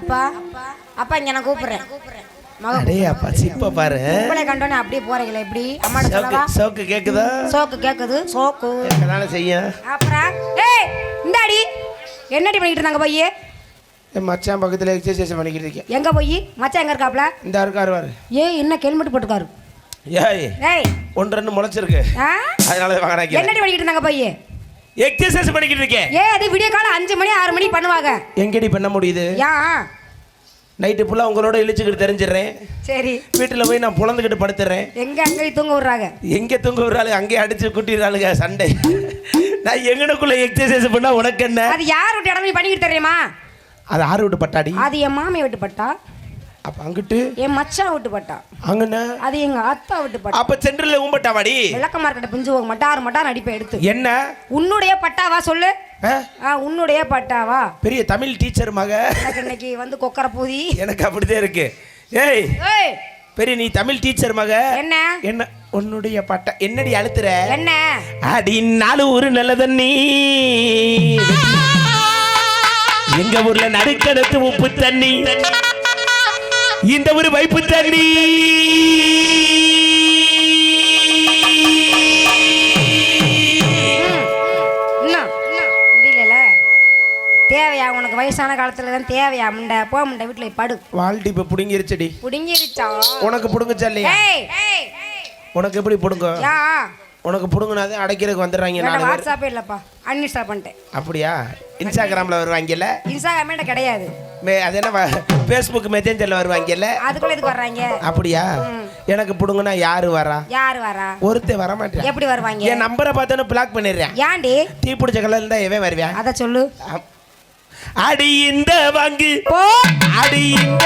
அப்பா அப்பா இங்க நான் கூப்பிடுறேன். அடே அப்பா சிப்ப பாரு. உங்களை கண்டோனே அப்படியே போறீங்களே எப்படி? அம்மாட்ட சொல்லவா? சோக்கு கேக்குதா? சோக்கு கேக்குது. சோக்கு என்னதான செய்ய? அப்புறம் ஏய் இந்தாடி என்னடி பண்ணிட்டு இருந்தாங்க பையே? என் மச்சான் பக்கத்துல எக்ஸர்சைஸ் பண்ணிக்கிட்டு இருக்கேன். எங்க போய் மச்சான் எங்க இருக்காப்ல? இந்த இருக்காரு பாரு. ஏய் என்ன ஹெல்மெட் போட்டுக்காரு? ஏய் ஏய் ஒன்று ரெண்டு முளைச்சிருக்கு. அதனால வாங்கறாங்க. என்னடி பண்ணிட்டு இருந்தாங்க பையே? எக்ஸர்சைஸ் பண்ணிக்கிட்டு இருக்கேன். ஏய் அது விடிய கால 5 மணி 6 மணி பண்ணுவாங்க. எங்கடி பண்ண முடியுது? ஏன் நைட்டு ஃபுல்லா உங்களோட இழுச்சுக்கிட்டு தெரிஞ்சிடுறேன். சரி வீட்டுல போய் நான் புலந்துக்கிட்டு படுத்துறேன். எங்க அங்கே தூங்க விடுறாங்க? எங்க தூங்க விடுறாங்க? அங்கே அடிச்சு கூட்டிடுறாளுங்க சண்டை. நான் எங்கனக்குள்ள எக்ஸர்சைஸ் பண்ணா உனக்கு என்ன? அது யார் விட்டு இடம் பண்ணிக்கிட்டு தெரியுமா? அது ஆறு விட்டு பட்டாடி. அது என் மாமியை விட்டு பட்டா. அப்ப அங்கிட்டு என் மச்சான் விட்டு பட்டா. அங்கன அது எங்க அத்தா விட்டு பட்டா. அப்ப சென்டர்ல ஊம்பட்டாவாடி. விளக்க மார்க்கெட் பிஞ்சு போக மட்டார் அடிப்பை எடுத்து. என்ன உன்னுடைய பட்டாவா சொல்லு? உன்னுடைய பட்டாவா? பெரிய தமிழ் டீச்சர் மக. எனக்கு இன்னைக்கு வந்து கொக்கர பூதி. எனக்கு அப்படிதான் இருக்கு. ஏய் ஏய் பெரிய நீ தமிழ் டீச்சர் மக. என்ன என்ன உன்னுடைய பட்டா என்னடி அழுத்துற? என்ன அடி நாலு ஒரு நல்ல தண்ணி எங்க ஊர்ல நடுக்கடத்து உப்பு தண்ணி இந்த ஒரு வைப்பு தண்ணி முடியல. தேவையா உனக்கு? வயசான காலத்துல தான் தேவையா? முண்டை போ முண்டை வீட்டுல படு. வாழ்டி இப்ப புடுங்கிருச்சடி. புடுங்கிருச்சா? உனக்கு புடுங்குச்சா இல்லையா? உனக்கு எப்படி புடுங்க? உனக்கு புடுங்கினாதான் அடைக்கிறதுக்கு வந்துடுறாங்க. வாட்ஸ்அப்பே இல்லப்பா, அன்இன்ஸ்டால் பண்ணிட்டேன். அப்படியா? இன்ஸ்டாகிராம்ல வருவாங்கல்ல? இன்ஸ்டாகிராமே கிடையாது. அது என்ன ஃபேஸ்புக் மெசேஞ்சர்ல வருவாங்கல்ல? அதுக்குள்ள எதுக்கு வர்றாங்க? அப்படியா? எனக்கு புடுங்கனா யாரு வரா? யாரு வரா? ஒருத்தே வர மாட்டேன். எப்படி வருவாங்க? என் நம்பரை பார்த்தோன்னு பிளாக் பண்ணிடுறேன். ஏன்டி? டீ பிடிச்ச கலர்ல இருந்தா எவன் வருவேன்? அத சொல்லு. அடி இந்த வாங்கு போ. அடி இந்த